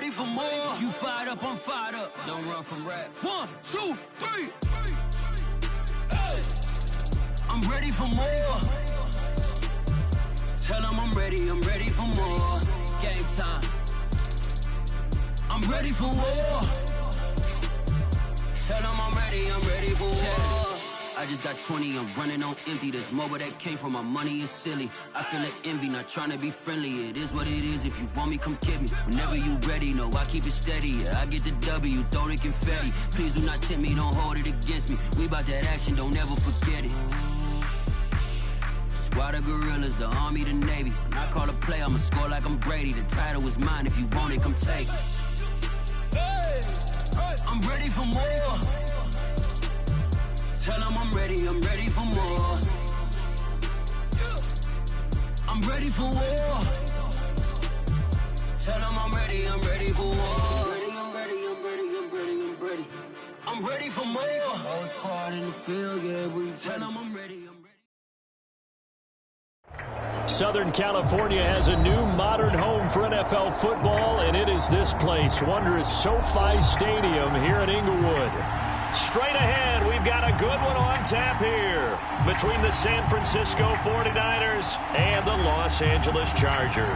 ready for more. You fired up, I'm fired up. Don't run from rap. 1, 2, 3. Hey. I'm ready for more. Tell them I'm ready for more. Game time. I'm ready for war. Tell them I'm ready for war. I just got 20, I'm running on empty. This mobile that came from my money is silly. I feel like envy, not trying to be friendly. It is what it is, if you want me, come get me. Whenever you ready, no, I keep it steady. Yeah, I get the W, throw the confetti. Please do not tempt me, don't hold it against me. We bout that action, don't ever forget it. Squad of gorillas, the army, the navy. When I call a play, I'ma score like I'm Brady. The title is mine, if you want it, come take it. I'm ready for more. Tell them I'm ready for more. I'm ready for war. Tell them I'm ready for war. I'm ready. I'm ready for more. Whole squad in the field, yeah, we tell them I'm ready. Southern California has a new modern home for NFL football, and it is this place, wondrous SoFi Stadium here in Inglewood. Straight ahead, we've got a good one on tap here between the San Francisco 49ers and the Los Angeles Chargers.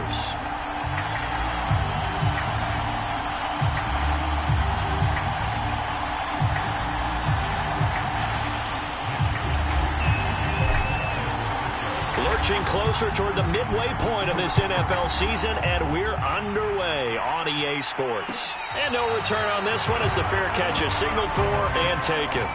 Lurching closer toward the midway point of this NFL season, and we're underway on EA Sports. And no return on this one as the fair catch is signaled for and taken.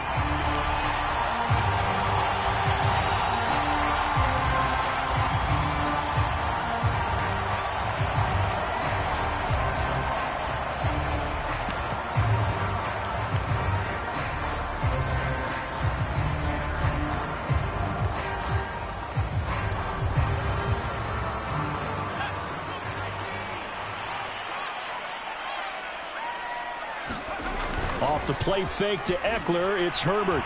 Off the play fake to Eckler, it's Herbert.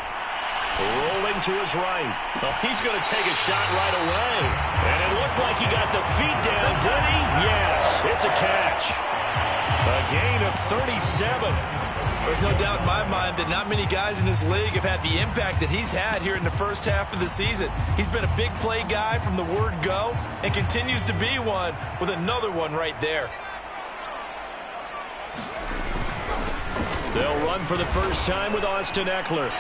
Rolling to his right. Oh, he's going to take a shot right away. And it looked like he got the feet down, did he? Yes, it's a catch. A gain of 37. There's no doubt in my mind that not many guys in this league have had the impact that he's had here in the first half of the season. He's been a big play guy from the word go and continues to be one with another one right there. They'll run for the first time with Austin Eckler.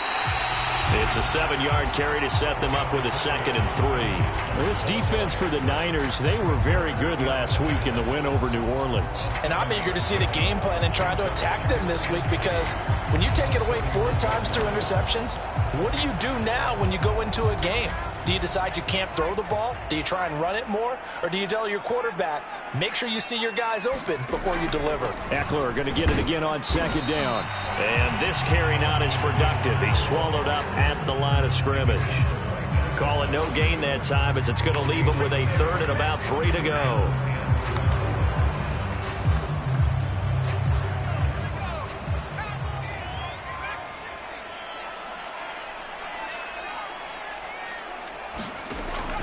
It's a 7-yard carry to set them up with a 2nd and 3. This defense for the Niners, they were very good last week in the win over New Orleans. And I'm eager to see the game plan and trying to attack them this week, because when you take it away 4 times through interceptions, what do you do now when you go into a game? Do you decide you can't throw the ball? Do you try and run it more? Or do you tell your quarterback, make sure you see your guys open before you deliver? Eckler going to get it again on 2nd down. And this carry not as productive. He swallowed up at the line of scrimmage. Call it no gain that time, as it's going to leave him with a 3rd and about 3 to go.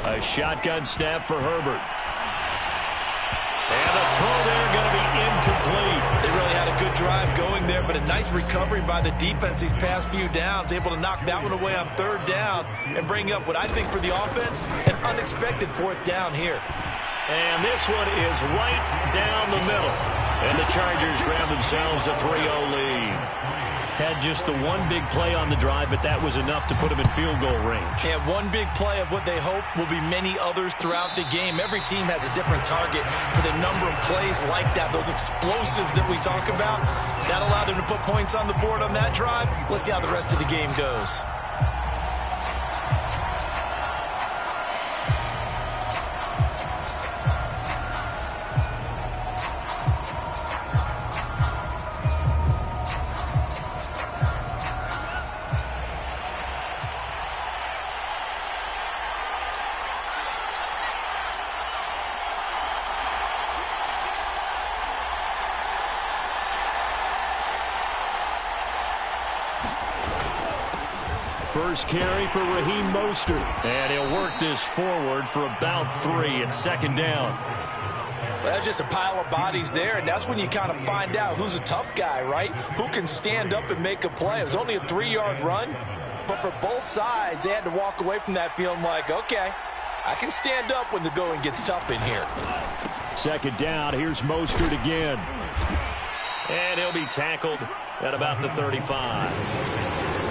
A shotgun snap for Herbert. And the throw there going to be incomplete. They really had a good drive going there, but a nice recovery by the defense these past few downs, able to knock that one away on 3rd down and bring up what I think for the offense, an unexpected 4th down here. And this one is right down the middle. And the Chargers grab themselves a 3-0 lead. Had just the one big play on the drive, but that was enough to put them in field goal range. And one big play of what they hope will be many others throughout the game. Every team has a different target for the number of plays like that, those explosives that we talk about. That allowed them to put points on the board on that drive. Let's see how the rest of the game goes. First carry for Raheem Mostert. And he'll work this forward for about 3 at 2nd down. Well, that's just a pile of bodies there, and that's when you kind of find out who's a tough guy, right? Who can stand up and make a play. It was only a 3-yard run, but for both sides, they had to walk away from that feeling like, okay, I can stand up when the going gets tough in here. Second down, here's Mostert again. And he'll be tackled at about the 35.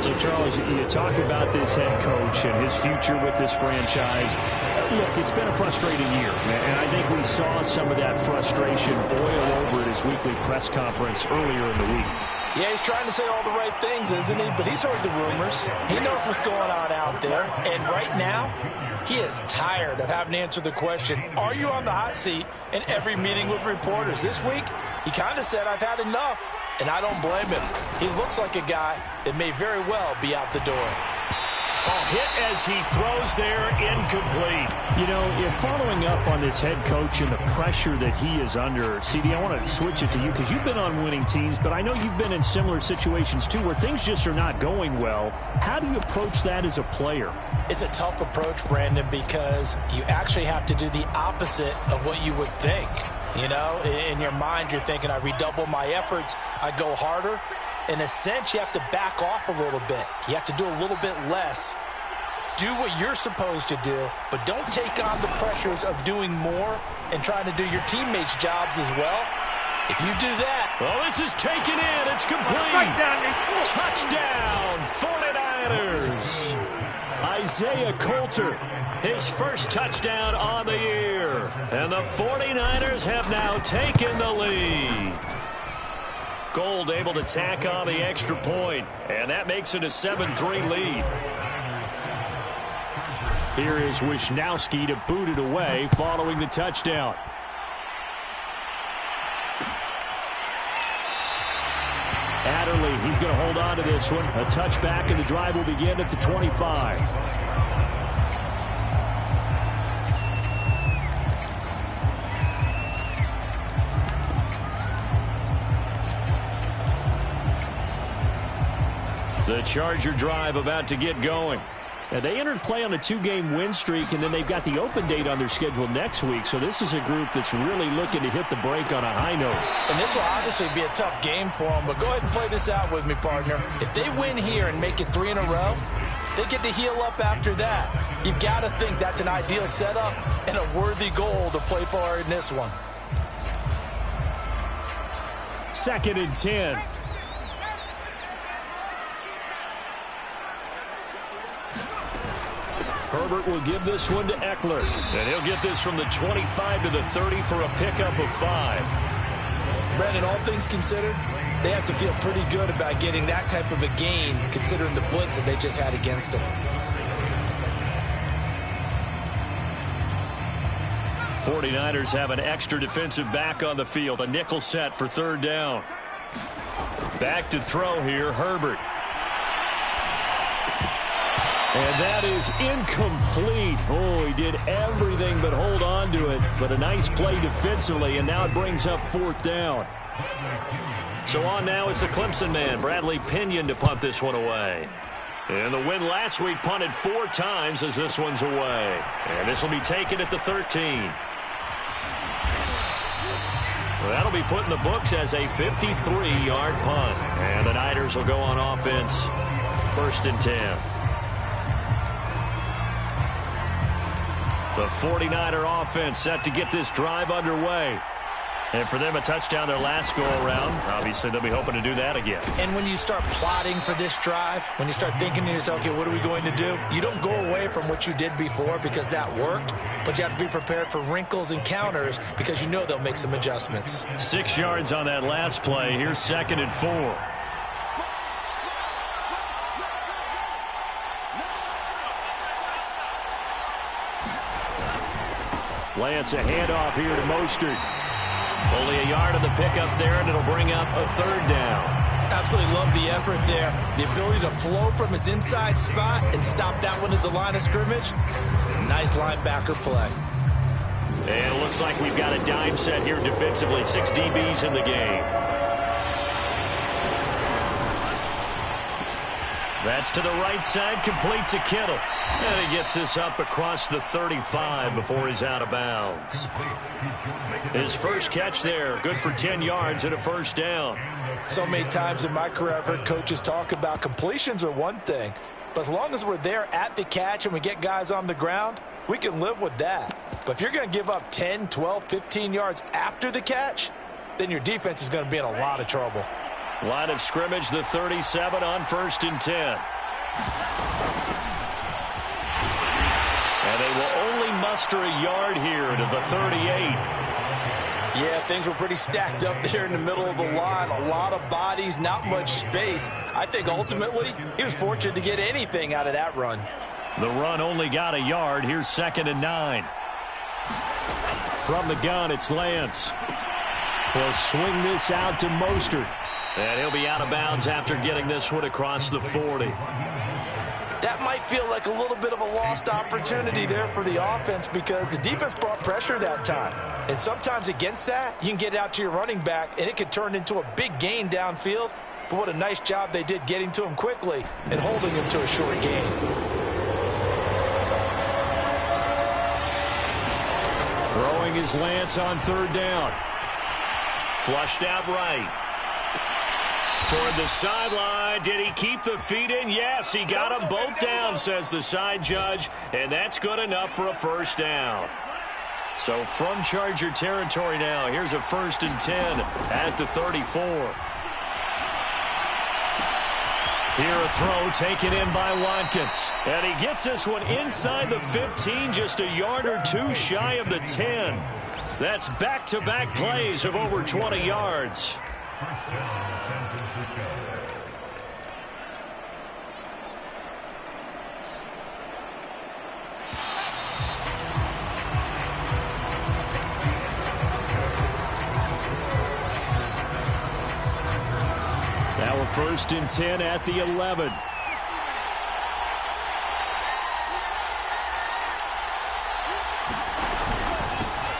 So, Charles, you talk about this head coach and his future with this franchise. Look, it's been a frustrating year, and I think we saw some of that frustration boil over at his weekly press conference earlier in the week. Yeah, he's trying to say all the right things, isn't he? But he's heard the rumors. He knows what's going on out there. And right now, he is tired of having to answer the question, are you on the hot seat in every meeting with reporters? This week, he kind of said, I've had enough. And I don't blame him. He looks like a guy that may very well be out the door. Hit as he throws there, incomplete. You know, if following up on this head coach and the pressure that he is under, CD, I want to switch it to you because you've been on winning teams, but I know you've been in similar situations too where things just are not going well. How do you approach that as a player? It's a tough approach, Brandon, because you actually have to do the opposite of what you would think. You know, in your mind, you're thinking, I redouble my efforts, I go harder. In a sense, you have to back off a little bit. You have to do a little bit less. Do what you're supposed to do, but don't take on the pressures of doing more and trying to do your teammates' jobs as well. If you do that... Well, this is taken in. It's complete. Touchdown, 49ers. Isaiah Coulter, his first touchdown on the year. And the 49ers have now taken the lead. Gold able to tack on the extra point, and that makes it a 7-3 lead. Here is Wisnowski to boot it away following the touchdown. Adderley, he's going to hold on to this one. A touchback, and the drive will begin at the 25. The Charger drive about to get going. Now, they entered play on a 2-game win streak, and then they've got the open date on their schedule next week. So this is a group that's really looking to hit the break on a high note. And this will obviously be a tough game for them, but go ahead and play this out with me, partner. If they win here and make it 3 in a row, they get to heal up after that. You've got to think that's an ideal setup and a worthy goal to play for in this one. 2nd and 10. Herbert will give this one to Eckler. And he'll get this from the 25 to the 30 for a pickup of 5. Brandon, all things considered, they have to feel pretty good about getting that type of a gain considering the blitz that they just had against them. 49ers have an extra defensive back on the field. A nickel set for 3rd down. Back to throw here, Herbert. And that is incomplete. Oh, he did everything but hold on to it. But a nice play defensively, and now it brings up 4th down. So on now is the Clemson man, Bradley Pinion, to punt this one away. And the win last week punted 4 times as this one's away. And this will be taken at the 13. Well, that'll be put in the books as a 53-yard punt. And the Niners will go on offense, 1st and 10. The 49er offense set to get this drive underway. And for them, a touchdown their last go-around. Obviously, they'll be hoping to do that again. And when you start plotting for this drive, when you start thinking to yourself, okay, what are we going to do? You don't go away from what you did before because that worked, but you have to be prepared for wrinkles and counters because you know they'll make some adjustments. 6 yards on that last play. Here's 2nd and 4. Lance, a handoff here to Mostert. Only a yard on the pickup there, and it'll bring up a 3rd down. Absolutely love the effort there. The ability to flow from his inside spot and stop that one at the line of scrimmage. Nice linebacker play. And it looks like we've got a dime set here defensively. 6 DBs in the game. That's to the right side, complete to Kittle. And he gets this up across the 35 before he's out of bounds. His first catch there, good for 10 yards and a first down. So many times in my career I've heard coaches talk about completions are one thing, but as long as we're there at the catch and we get guys on the ground, we can live with that. But if you're going to give up 10, 12, 15 yards after the catch, then your defense is going to be in a lot of trouble. Line of scrimmage, the 37 on 1st and 10. And they will only muster a yard here to the 38. Yeah, things were pretty stacked up there in the middle of the line. A lot of bodies, not much space. I think ultimately he was fortunate to get anything out of that run. The run only got a yard. Here's 2nd and 9. From the gun, it's Lance. He'll swing this out to Mostert. And he'll be out of bounds after getting this one across the 40. That might feel like a little bit of a lost opportunity there for the offense because the defense brought pressure that time. And sometimes against that, you can get out to your running back, and it could turn into a big gain downfield. But what a nice job they did getting to him quickly and holding him to a short gain. Throwing his Lance on 3rd down. Flushed out right. Toward the sideline. Did he keep the feet in? Yes, he got them both down, says the side judge. And that's good enough for a first down. So from Charger territory now, here's a 1st and 10 at the 34. Here a throw taken in by Watkins. And he gets this one inside the 15, just a yard or two shy of the 10. That's back-to-back plays of over 20 yards. Now a 1st and 10 at the 11.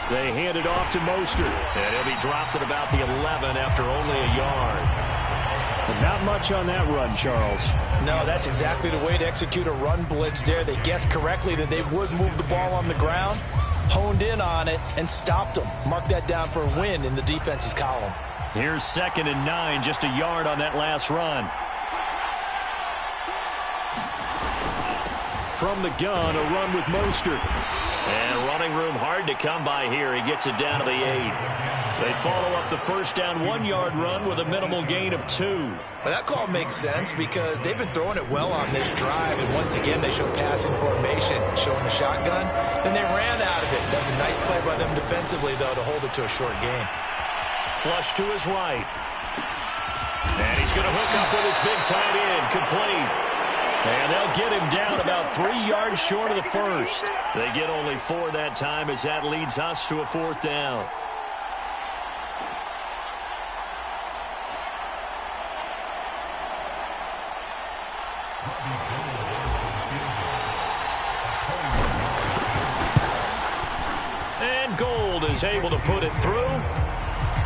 They hand it off to Mostert. And he'll be dropped at about the 11 after only a yard. But not much on that run, Charles. No, that's exactly the way to execute a run blitz there. They guessed correctly that they would move the ball on the ground, honed in on it, and stopped them. Mark that down for a win in the defense's column. Here's 2nd and 9, just a yard on that last run. From the gun, a run with Mostert. And running room hard to come by here. He gets it down to the 8. They follow up the first down 1-yard run with a minimal gain of 2. Well, that call makes sense because they've been throwing it well on this drive. And once again, they show passing formation, showing the shotgun. Then they ran out of it. That's a nice play by them defensively, though, to hold it to a short gain. Flush to his right. And he's going to hook up with his big tight end. Complete. And they'll get him down about 3 yards short of the first. They get only 4 that time as that leads us to a 4th down. And Gold is able to put it through.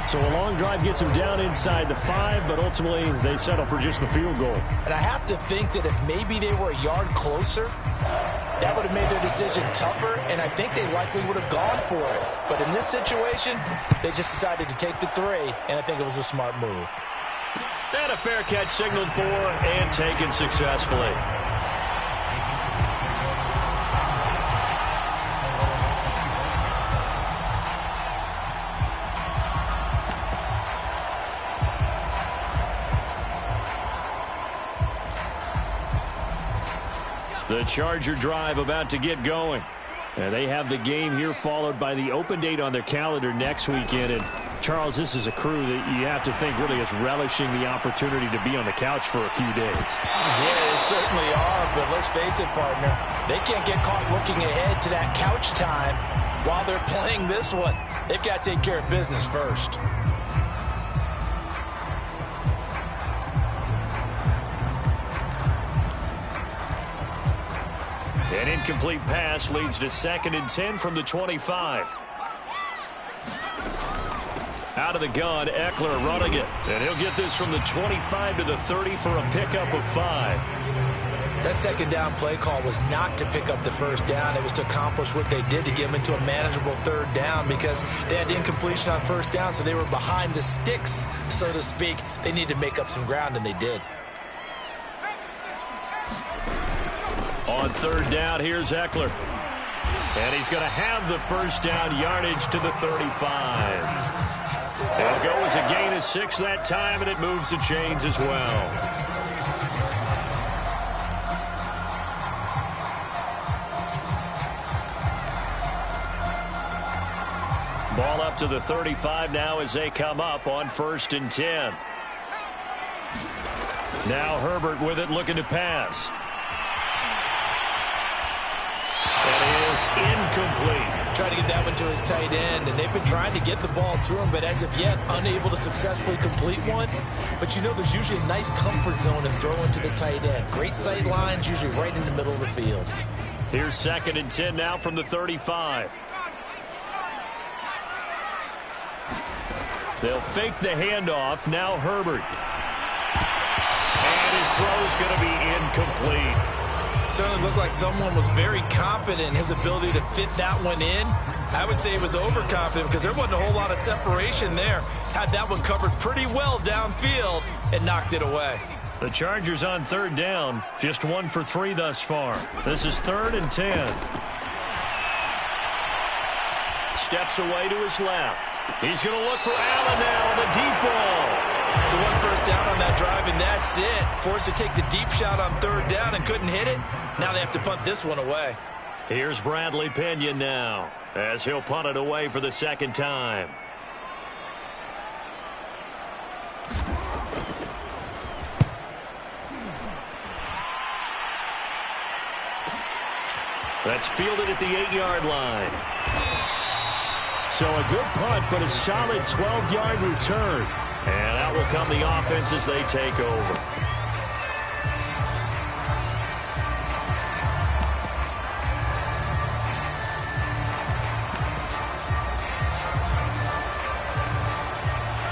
So a long drive gets them down inside the 5, but ultimately they settle for just the field goal. And I have to think that if maybe they were a yard closer, that would have made their decision tougher, and I think they likely would have gone for it. But in this situation, they just decided to take the 3, and I think it was a smart move. And a fair catch signaled for and taken successfully. The Charger drive about to get going. And they have the game here followed by the open date on their calendar next weekend. And Charles, this is a crew that you have to think really is relishing the opportunity to be on the couch for a few days. Yeah, they certainly are, but let's face it, partner. They can't get caught looking ahead to that couch time while they're playing this one. They've got to take care of business first. An incomplete pass leads to 2nd and 10 from the 25. Out of the gun, Eckler running it. And he'll get this from the 25 to the 30 for a pickup of 5. That second down play call was not to pick up the first down. It was to accomplish what they did to get them into a manageable third down because they had incompletion on first down, so they were behind the sticks, so to speak. They needed to make up some ground, and they did. On third down, here's Eckler. And he's going to have the first down yardage to the 35. It'll go as a gain of 6 that time, and it moves the chains as well. Ball up to the 35 now as they come up on 1st and 10. Now Herbert with it, looking to pass. That is incomplete. Trying to get that one to his tight end, and they've been trying to get the ball to him, but as of yet, unable to successfully complete one. But you know there's usually a nice comfort zone in throwing to the tight end. Great sight lines, usually right in the middle of the field. Here's 2nd and 10 now from the 35. They'll fake the handoff. Now Herbert. And his throw's going to be incomplete. Certainly looked like someone was very confident in his ability to fit that one in. I would say he was overconfident because there wasn't a whole lot of separation there. Had that one covered pretty well downfield and knocked it away. The Chargers on 3rd down, just 1 for 3 thus far. This is 3rd and 10. Steps away to his left. He's going to look for Allen now on the deep ball. So 1 first down on that drive, and that's it. Forced to take the deep shot on 3rd down and couldn't hit it. Now they have to punt this one away. Here's Bradley Pinion now as he'll punt it away for the 2nd time. That's fielded at the 8-yard line. So a good punt, but a solid 12-yard return. And out will come the offense as they take over.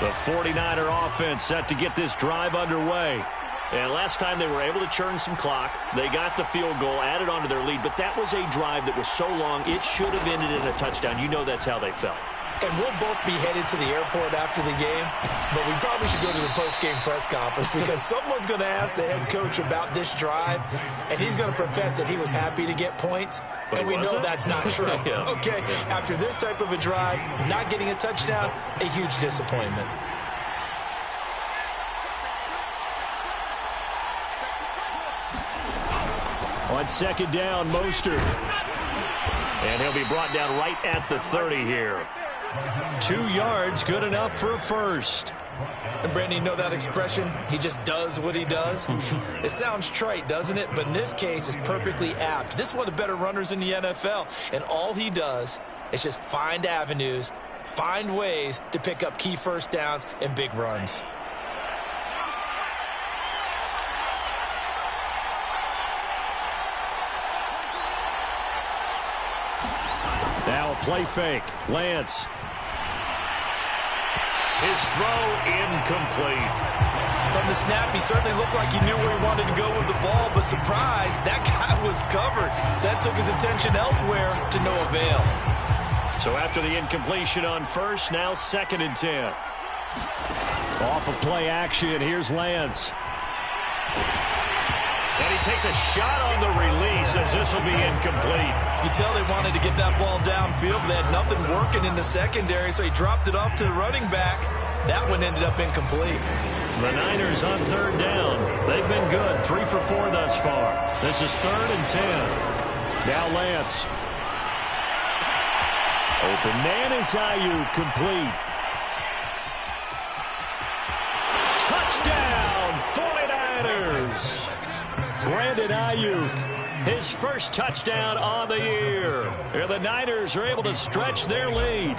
The 49er offense set to get this drive underway. And last time they were able to churn some clock. They got the field goal, added on to their lead. But that was a drive that was so long, it should have ended in a touchdown. You know that's how they felt. And we'll both be headed to the airport after the game, but we probably should go to the post-game press conference because someone's going to ask the head coach about this drive, and he's going to profess that he was happy to get points, but and we know that's not true. Yeah. Okay, after this type of a drive, not getting a touchdown, a huge disappointment. On 2nd down, Mostert. And he'll be brought down right at the 30 here. 2 yards, good enough for a first. And Brandon, you know that expression? He just does what he does. It sounds trite, doesn't it? But in this case, it's perfectly apt. This is one of the better runners in the NFL. And all he does is just find avenues, find ways to pick up key first downs and big runs. Now a play fake. Lance. His throw incomplete. From the snap, he certainly looked like he knew where he wanted to go with the ball, but surprise, that guy was covered. So that took his attention elsewhere to no avail. So after the incompletion on first, now 2nd and 10. Off of play action, here's Lance. And he takes a shot on the release as this will be incomplete. You tell they wanted to get that ball downfield, but they had nothing working in the secondary, so he dropped it off to the running back. That one ended up incomplete. The Niners on 3rd down. They've been good, 3 for 4 thus far. This is 3rd and 10. Now Lance. Open man is Ayuk, complete. Touchdown, 49ers. Brandon Ayuk, his first touchdown on the year. And the Niners are able to stretch their lead.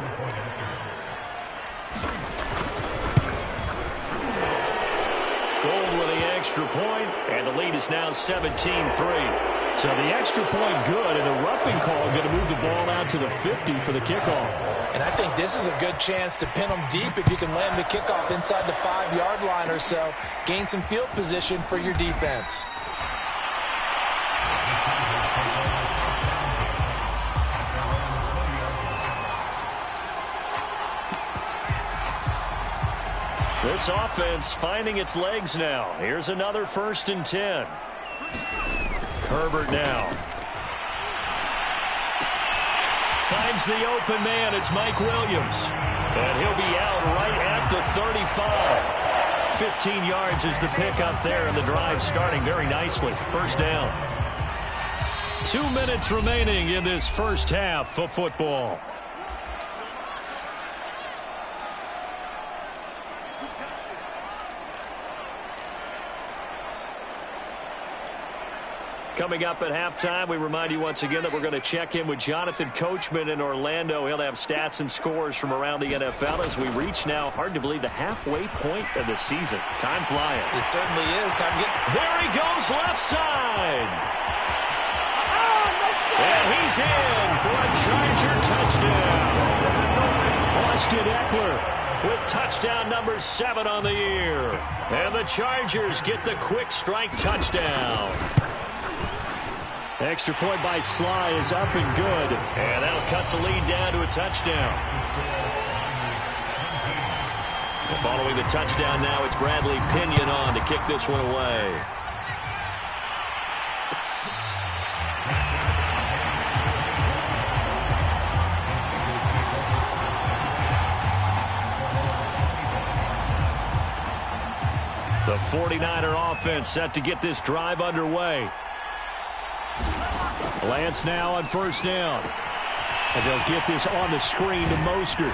Gold with the extra point, and the lead is now 17-3. So the extra point good, and the roughing call going to move the ball out to the 50 for the kickoff. And I think this is a good chance to pin them deep if you can land the kickoff inside the 5-yard line or so. Gain some field position for your defense. This offense finding its legs now. Here's another 1st and 10. Herbert now. Finds the open man. It's Mike Williams. And he'll be out right at the 35. 15 yards is the pickup there, and the drive starting very nicely. 1st down. 2 minutes remaining in this first half of football. Coming up at halftime, we remind you once again that we're going to check in with Jonathan Coachman in Orlando. He'll have stats and scores from around the NFL as we reach now, hard to believe, the halfway point of the season. Time flying. It certainly is. Time to get... There he goes, left side. And he's in for a Charger touchdown. Austin Eckler with touchdown number 7 on the year. And the Chargers get the quick strike touchdown. Extra point by Sly is up and good. And that'll cut the lead down to a touchdown. And following the touchdown now, it's Bradley Pinion on to kick this one away. The 49er offense set to get this drive underway. Lance now on 1st down. And they'll get this on the screen to Mostert.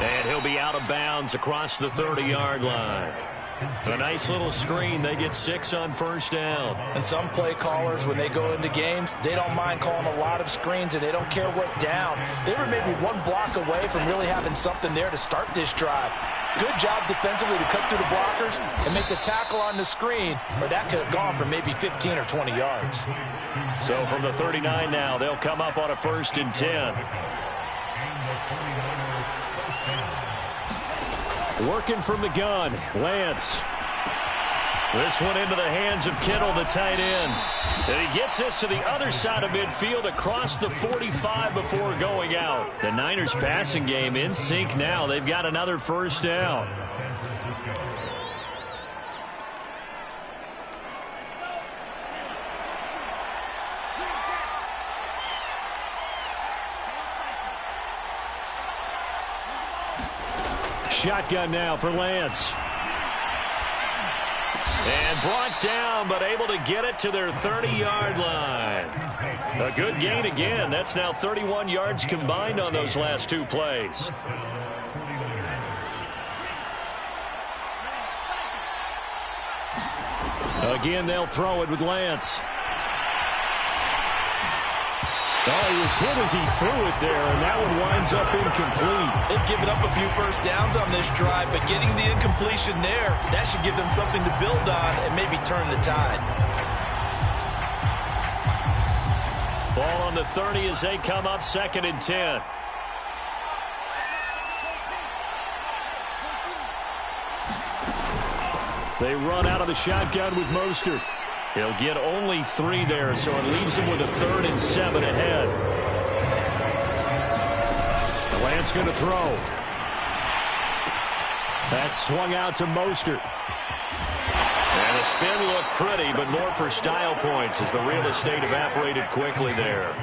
And he'll be out of bounds across the 30-yard line. A nice little screen. They get 6 on 1st down. And some play callers, when they go into games, they don't mind calling a lot of screens, and they don't care what down. They were maybe 1 block away from really having something there to start this drive. Good job defensively to cut through the blockers and make the tackle on the screen, or that could have gone for maybe 15 or 20 yards. So from the 39 now, they'll come up on a 1st and 10. Working from the gun, Lance. This one into the hands of Kittle, the tight end. And he gets this to the other side of midfield across the 45 before going out. The Niners passing game in sync now. They've got another 1st down. Shotgun now for Lance. And brought down, but able to get it to their 30-yard line. A good gain again. That's now 31 yards combined on those last 2 plays. Again, they'll throw it with Lance. Oh, he was hit as he threw it there, and that one winds up incomplete. They've given up a few 1st downs on this drive, but getting the incompletion there, that should give them something to build on and maybe turn the tide. Ball on the 30 as they come up 2nd and 10. They run out of the shotgun with Mostert. He'll get only 3 there, so it leaves him with a 3rd and 7 ahead. Lance going to throw. That's swung out to Mostert. And the spin looked pretty, but more for style points as the real estate evaporated quickly there.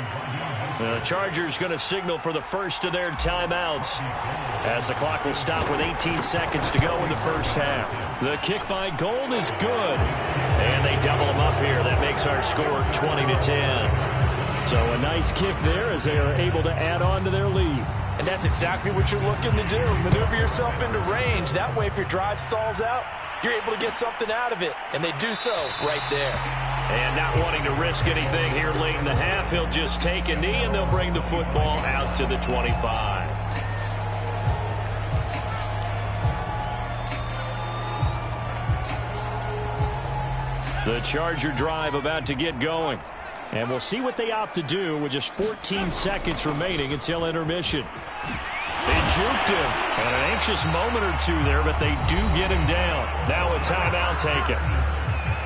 The Chargers going to signal for the first of their timeouts as the clock will stop with 18 seconds to go in the first half. The kick by Gold is good. And they double them up here. That makes our score 20-10. So a nice kick there as they are able to add on to their lead. And that's exactly what you're looking to do. Maneuver yourself into range. That way, if your drive stalls out, you're able to get something out of it. And they do so right there. And not wanting to risk anything here late in the half, he'll just take a knee and they'll bring the football out to the 25. The Charger drive about to get going. And we'll see what they opt to do with just 14 seconds remaining until intermission. They juked him. And an anxious moment or two there, but they do get him down. Now a timeout taken.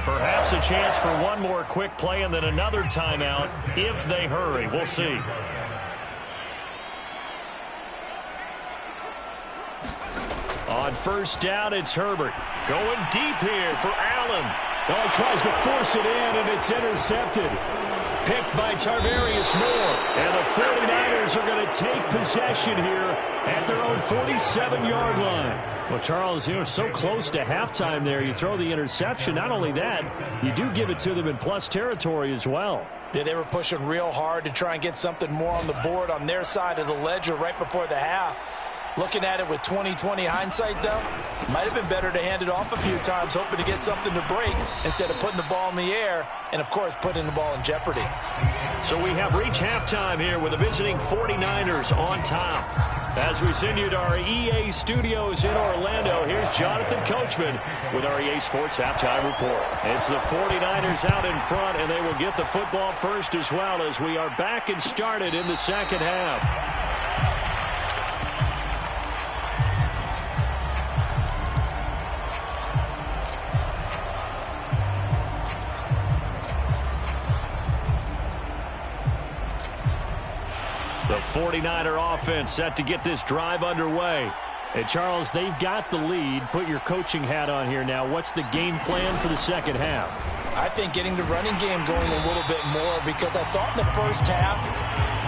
Perhaps a chance for one more quick play and then another timeout if they hurry. We'll see. On first down, it's Herbert. Going deep here for Allen. Oh, he tries to force it in, and it's intercepted. Picked by Tarvarius Moore. And the 49ers are going to take possession here at their own 47-yard line. Well, Charles, you know, so close to halftime there. You throw the interception. Not only that, you do give it to them in plus territory as well. Yeah, they were pushing real hard to try and get something more on the board on their side of the ledger right before the half. Looking at it with 20/20 hindsight, though, might have been better to hand it off a few times, hoping to get something to break instead of putting the ball in the air and, of course, putting the ball in jeopardy. So we have reached halftime here with the visiting 49ers on top. As we send you to our EA studios in Orlando, here's Jonathan Coachman with our EA Sports Halftime Report. It's the 49ers out in front, and they will get the football first as well as we are back and started in the second half. The 49er offense set to get this drive underway. And, Charles, they've got the lead. Put your coaching hat on here now. What's the game plan for the second half? I think getting the running game going a little bit more, because I thought in the first half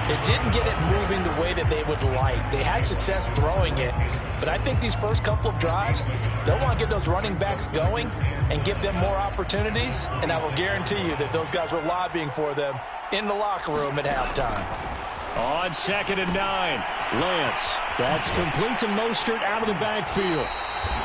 it didn't get it moving the way that they would like. They had success throwing it, but I think these first couple of drives, they'll want to get those running backs going and give them more opportunities, and I will guarantee you that those guys were lobbying for them in the locker room at halftime. On 2nd and 9, Lance. That's complete to Mostert out of the backfield.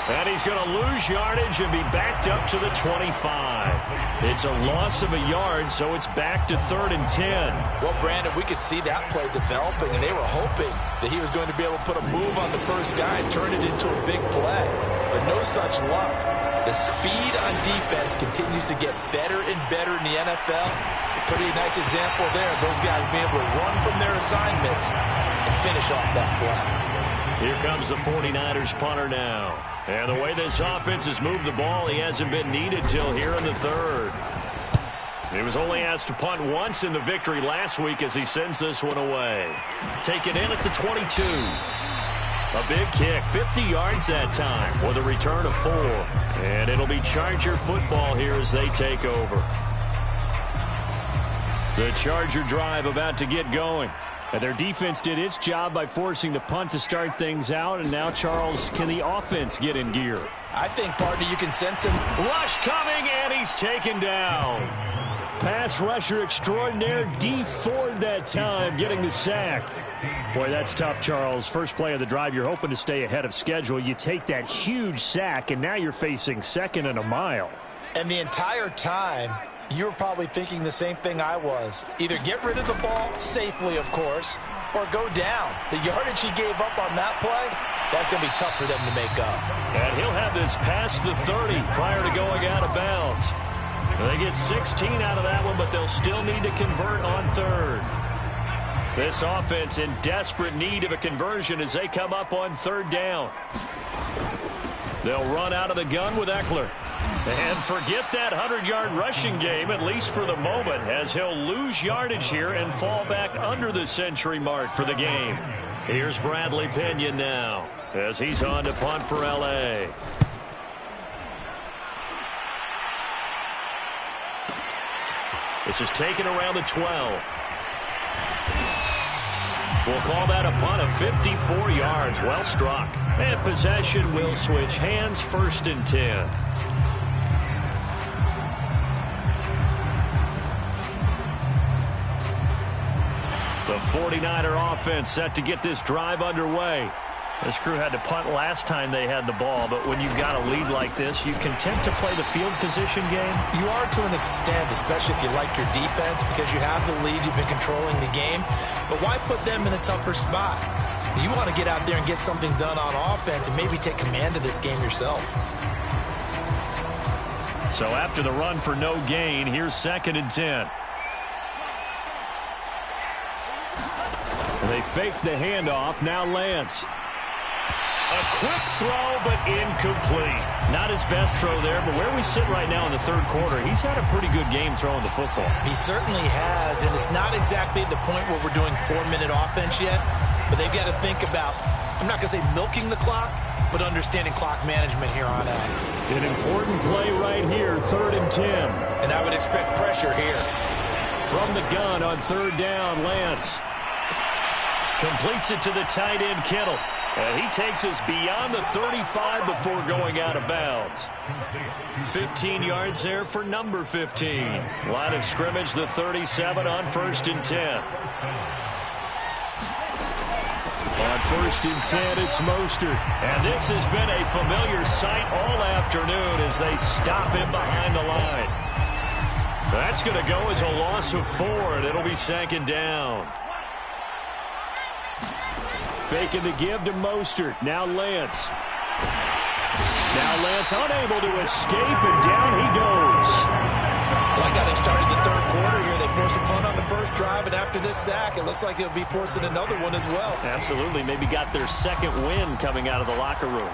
And he's going to lose yardage and be backed up to the 25. It's a loss of a yard, so it's back to 3rd and 10. Well, Brandon, we could see that play developing, and they were hoping that he was going to be able to put a move on the first guy and turn it into a big play. But no such luck. The speed on defense continues to get better and better in the NFL. Pretty nice example there of those guys being able to run from their assignments and finish off that play. Here comes the 49ers punter now. And the way this offense has moved the ball, he hasn't been needed till here in the third. He was only asked to punt once in the victory last week as he sends this one away. Taken in at the 22. A big kick, 50 yards that time with a return of 4. And it'll be Charger football here as they take over. The Charger drive about to get going. And their defense did its job by forcing the punt to start things out. And now, Charles, can the offense get in gear? I think, partner, you can sense him. Rush coming, and he's taken down. Pass rusher extraordinaire, D. Ford that time, getting the sack. Boy, that's tough, Charles. First play of the drive, you're hoping to stay ahead of schedule. You take that huge sack, and now you're facing 2nd and a mile. And the entire time, you were probably thinking the same thing I was. Either get rid of the ball, safely, of course, or go down. The yardage he gave up on that play, that's going to be tough for them to make up. And he'll have this past the 30 prior to going out of bounds. They get 16 out of that one, but they'll still need to convert on 3rd. This offense in desperate need of a conversion as they come up on 3rd down. They'll run out of the gun with Eckler. And forget that 100-yard rushing game, at least for the moment, as he'll lose yardage here and fall back under the century mark for the game. Here's Bradley Pinion now as he's on to punt for L.A. This is taken around the 12. We'll call that a punt of 54 yards. Well struck. And possession will switch hands, 1st and 10. The 49er offense set to get this drive underway. This crew had to punt last time they had the ball, but when you've got a lead like this, you content to play the field position game? You are to an extent, especially if you like your defense, because you have the lead, you've been controlling the game. But why put them in a tougher spot? You want to get out there and get something done on offense and maybe take command of this game yourself. So after the run for no gain, here's 2nd and 10. They fake the handoff. Now Lance. A quick throw, but incomplete. Not his best throw there, but where we sit right now in the 3rd quarter, he's had a pretty good game throwing the football. He certainly has, and it's not exactly at the point where we're doing 4-minute offense yet, but they've got to think about I'm not going to say milking the clock, but understanding clock management here on out. An important play right here, 3rd and 10. And I would expect pressure here. From the gun on 3rd down, Lance completes it to the tight end, Kittle. And he takes us beyond the 35 before going out of bounds. 15 yards there for number 15. Line of scrimmage, the 37 on 1st and 10. On 1st and 10, it's Mostert. And this has been a familiar sight all afternoon as they stop him behind the line. That's going to go as a loss of 4, and it'll be 2nd down. Faking the give to Mostert. Now Lance. Now Lance unable to escape, and down he goes. Like how they started the 3rd quarter here. They forced a punt on the first drive, and after this sack, it looks like they'll be forcing another one as well. Absolutely. Maybe got their 2nd win coming out of the locker room.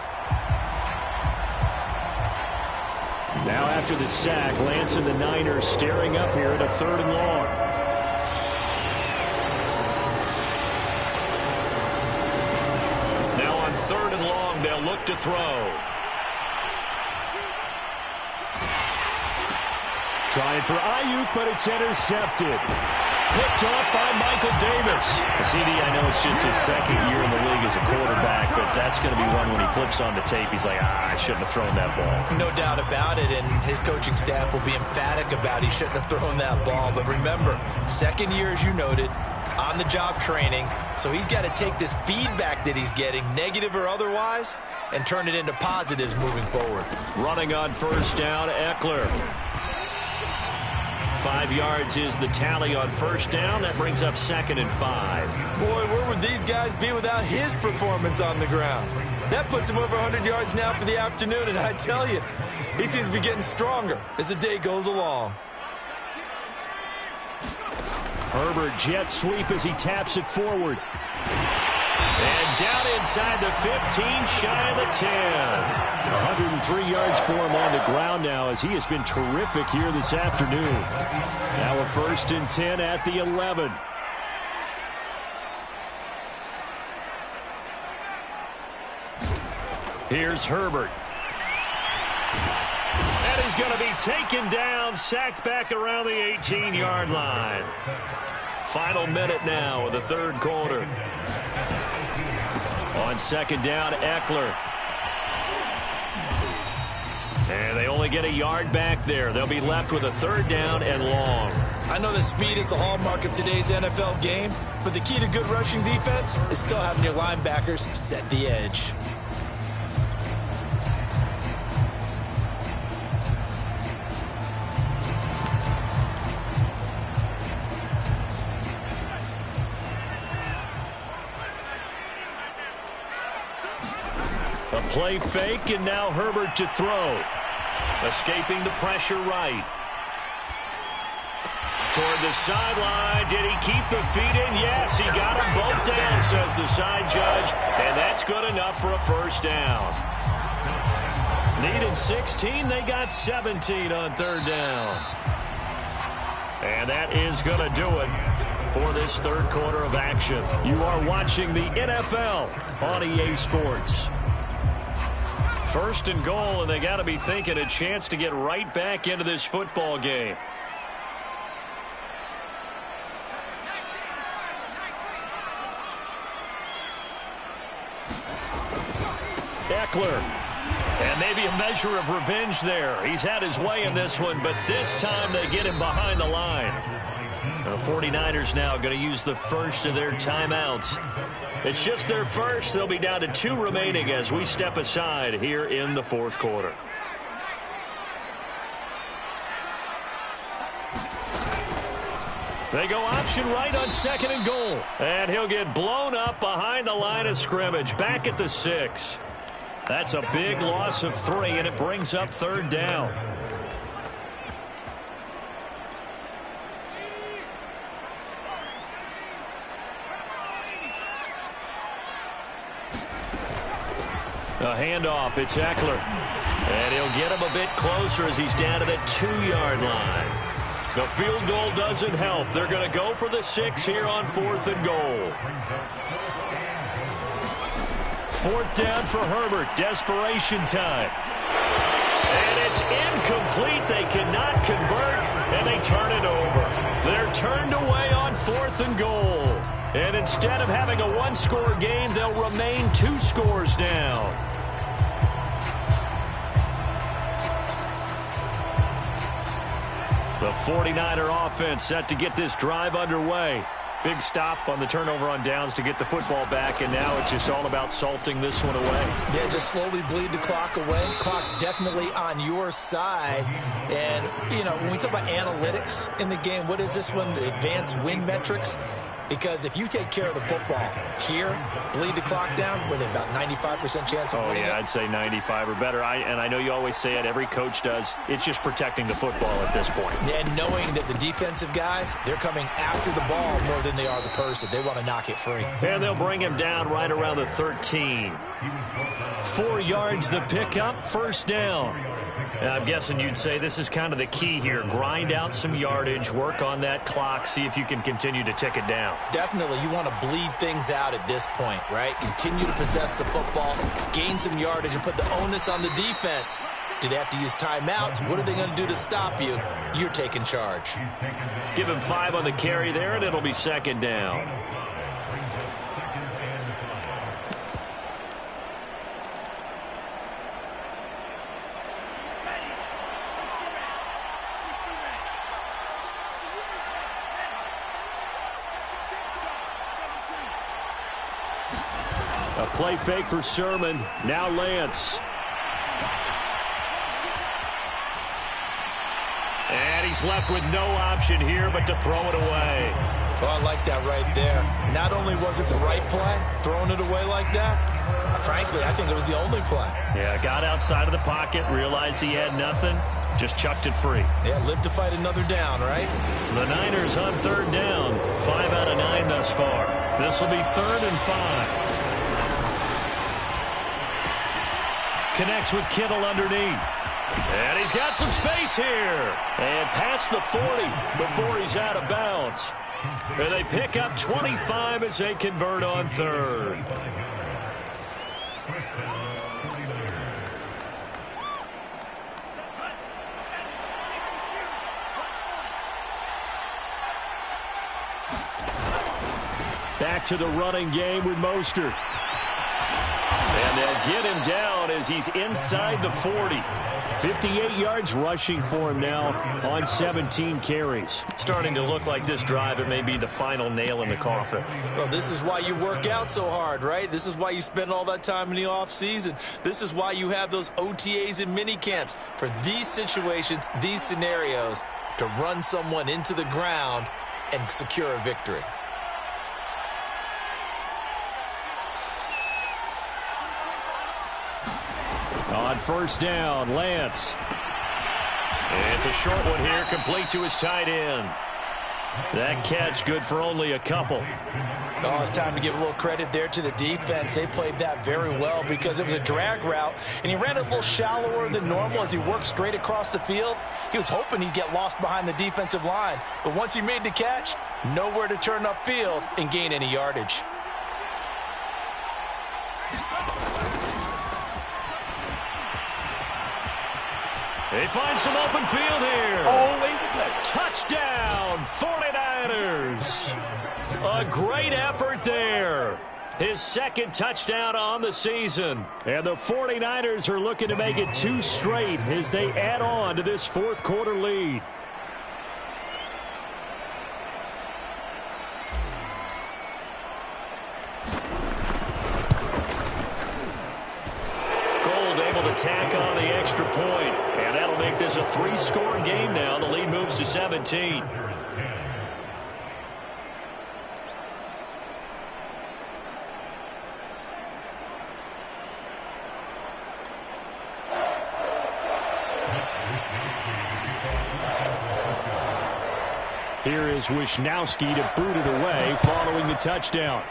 Now after the sack, Lance and the Niners staring up here at a 3rd and long. Now on 3rd and long, they'll look to throw. Trying for Ayuk, but it's intercepted. Picked off by Michael Davis. CD, I know it's just his 2nd year in the league as a quarterback, but that's going to be one when he flips on the tape. He's like, I shouldn't have thrown that ball. No doubt about it, and his coaching staff will be emphatic about he shouldn't have thrown that ball. But remember, 2nd year, as you noted, on-the-job training, so he's got to take this feedback that he's getting, negative or otherwise, and turn it into positives moving forward. Running on 1st down, Eckler. 5 yards is the tally on 1st down. That brings up 2nd and 5. Boy, where would these guys be without his performance on the ground? That puts him over 100 yards now for the afternoon, and I tell you, he seems to be getting stronger as the day goes along. Herbert jet sweep as he taps it forward. And down inside the 15, shy of the 10. 103 yards for him on the ground now as he has been terrific here this afternoon. Now a 1st and 10 at the 11. Here's Herbert. And he's going to be taken down, sacked back around the 18-yard line. Final minute now of the 3rd quarter. On 2nd down, Eckler. And they only get a yard back there. They'll be left with a 3rd down and long. I know that speed is the hallmark of today's NFL game, but the key to good rushing defense is still having your linebackers set the edge. A play fake, and now Herbert to throw. Escaping the pressure right. Toward the sideline. Did he keep the feet in? Yes, he got them both down, says the side judge. And that's good enough for a 1st down. Needed 16. They got 17 on 3rd down. And that is going to do it for this 3rd quarter of action. You are watching the NFL on EA Sports. 1st and goal, and they got to be thinking a chance to get right back into this football game. Eckler. And maybe a measure of revenge there. He's had his way in this one, but this time they get him behind the line. The 49ers now going to use the first of their timeouts. It's just their first. They'll be down to 2 remaining as we step aside here in the 4th quarter. They go option right on 2nd and goal. And he'll get blown up behind the line of scrimmage. Back at the 6. That's a big loss of 3, and it brings up 3rd down. A handoff, it's Eckler. And he'll get him a bit closer as he's down to the 2-yard line. The field goal doesn't help. They're going to go for the 6 here on 4th and goal. 4th down for Herbert. Desperation time. And it's incomplete. They cannot convert, and they turn it over. They're turned away on 4th and goal. And instead of having a one-score game, they'll remain 2 scores down. The 49er offense set to get this drive underway. Big stop on the turnover on downs to get the football back, and now it's just all about salting this one away. Yeah, just slowly bleed the clock away. Clock's definitely on your side. And, you know, when we talk about analytics in the game, what is this one? The advanced win metrics? Because if you take care of the football here, bleed the clock down, with about 95% chance of winning. Oh, yeah, I'd say 95 or better. And I know you always say it, every coach does. It's just protecting the football at this point. And knowing that the defensive guys, they're coming after the ball more than they are the person. They want to knock it free. And they'll bring him down right around the 13. 4 yards the pickup, 1st down. And I'm guessing you'd say this is kind of the key here. Grind out some yardage, work on that clock, see if you can continue to tick it down. Definitely, you want to bleed things out at this point, right? Continue to possess the football, gain some yardage, and put the onus on the defense. Do they have to use timeouts? What are they going to do to stop you? You're taking charge. Give him 5 on the carry there, and it'll be 2nd down. A play fake for Sermon. Now Lance. And he's left with no option here but to throw it away. Oh, I like that right there. Not only was it the right play, throwing it away like that, frankly, I think it was the only play. Yeah, got outside of the pocket, realized he had nothing, just chucked it free. Yeah, live to fight another down, right? The Niners on 3rd down. 5 out of 9 thus far. This will be 3rd and 5. Connects with Kittle underneath. And he's got some space here. And past the 40 before he's out of bounds. And they pick up 25 as they convert on 3rd. Back to the running game with Mostert. And they'll get him down as he's inside the 40. 58 yards rushing for him now on 17 carries. Starting to look like this drive, it may be the final nail in the coffin. Well, this is why you work out so hard, right? This is why you spend all that time in the offseason. This is why you have those OTAs and mini camps. For these situations, these scenarios, to run someone into the ground and secure a victory. On 1st down, Lance. It's a short one here, complete to his tight end. That catch good for only a couple. Oh, it's time to give a little credit there to the defense. They played that very well because it was a drag route, and he ran it a little shallower than normal as he worked straight across the field. He was hoping he'd get lost behind the defensive line, but once he made the catch, nowhere to turn upfield and gain any yardage. They find some open field here. Always a pleasure. Touchdown, 49ers. A great effort there. His 2nd touchdown on the season. And the 49ers are looking to make it 2 straight as they add on to this 4th quarter lead. Gold able to tack on the extra point. And that'll make this a 3-score game now. The lead moves to 17. Here is Wisnowski to boot it away following the touchdown.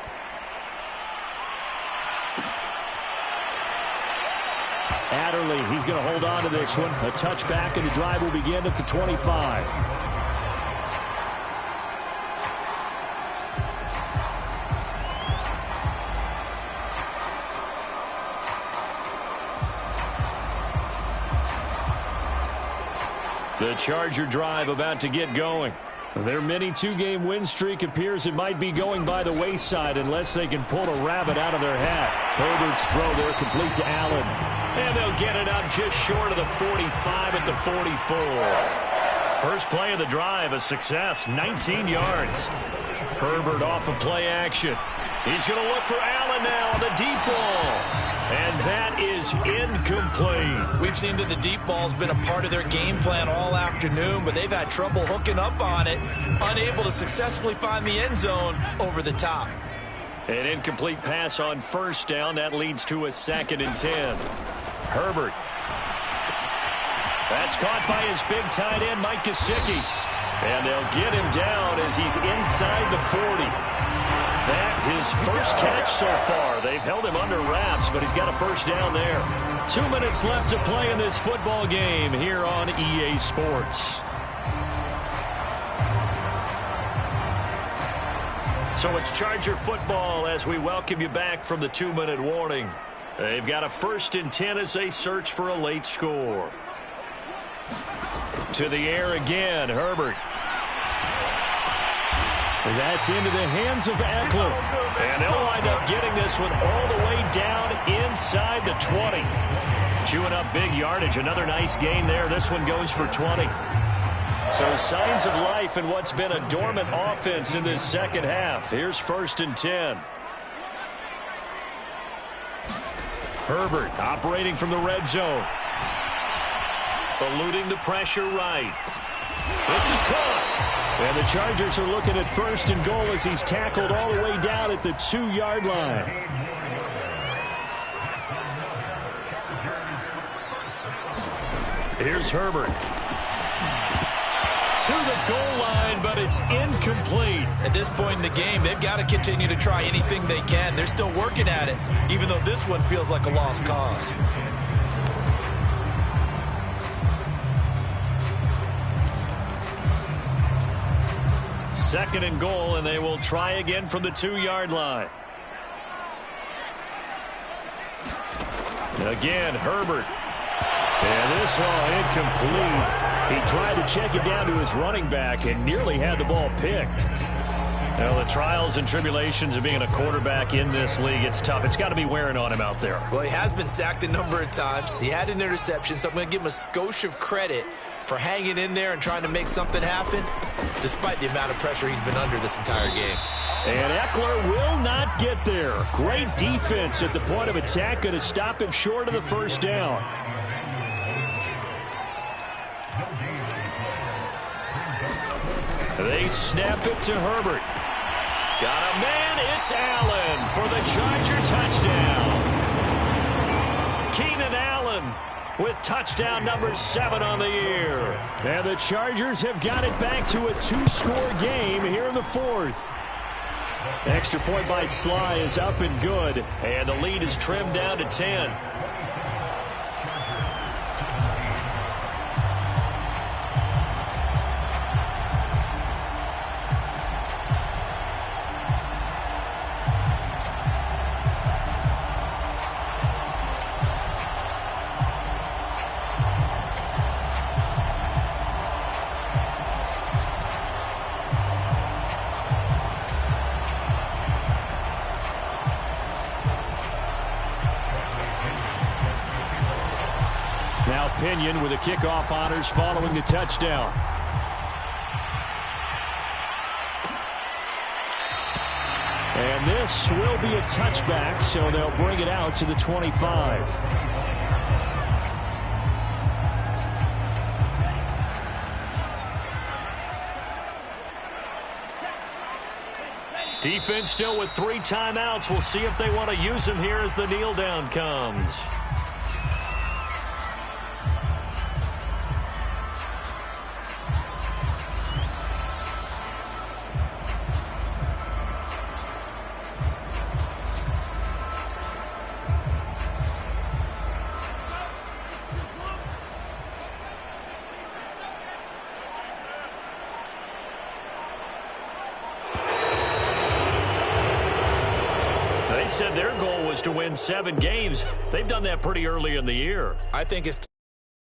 Adderley, he's going to hold on to this one. A touchback, and the drive will begin at the 25. The Charger drive about to get going. Their mini two-game win streak appears it might be going by the wayside unless they can pull a rabbit out of their hat. Herbert's throw there complete to Allen. And they'll get it up just short of the 45 at the 44. First play of the drive, a success, 19 yards. Herbert off of play action. He's going to look for Allen now on the deep ball. And that is incomplete. We've seen that the deep ball's been a part of their game plan all afternoon, but they've had trouble hooking up on it, unable to successfully find the end zone over the top. An incomplete pass on first down. That leads to a 2nd and 10. Herbert. That's caught by his big tight end, Mike Gesicki. And they'll get him down as he's inside the 40. That his first catch so far. They've held him under wraps, but he's got a first down there. 2 minutes left to play in this football game here on EA Sports. So it's Charger football as we welcome you back from the 2-minute warning. They've got a 1st and 10 as they search for a late score. To the air again, Herbert. That's into the hands of Eckler. And they'll wind up getting this one all the way down inside the 20. Chewing up big yardage. Another nice gain there. This one goes for 20. So signs of life in what's been a dormant offense in this second half. Here's 1st and 10. Herbert operating from the red zone. Eluding the pressure right. This is caught. And the Chargers are looking at 1st and goal as he's tackled all the way down at the 2-yard line. Here's Herbert. To the goal line, but it's incomplete. At this point in the game, they've got to continue to try anything they can. They're still working at it, even though this one feels like a lost cause. Second and goal, and they will try again from the 2-yard line. Again, Herbert. And this one incomplete. He tried to check it down to his running back and nearly had the ball picked. Now, the trials and tribulations of being a quarterback in this league, it's tough. It's got to be wearing on him out there. Well, he has been sacked a number of times. He had an interception, so I'm going to give him a skosh of credit for hanging in there and trying to make something happen, despite the amount of pressure he's been under this entire game. And Eckler will not get there. Great defense at the point of attack, going to stop him short of the first down. They snap it to Herbert. Got a man, it's Allen for the Charger touchdown. Keenan Allen with touchdown number 7 on the year. And the Chargers have got it back to a 2-score game here in the 4th. Extra point by Sly is up and good. And the lead is trimmed down to 10. Now Pinion with the kickoff honors following the touchdown. And this will be a touchback, so they'll bring it out to the 25. Defense still with 3 timeouts. We'll see if they want to use them here as the kneel down comes. They said their goal was to win 7 games. They've done that pretty early in the year. I think it's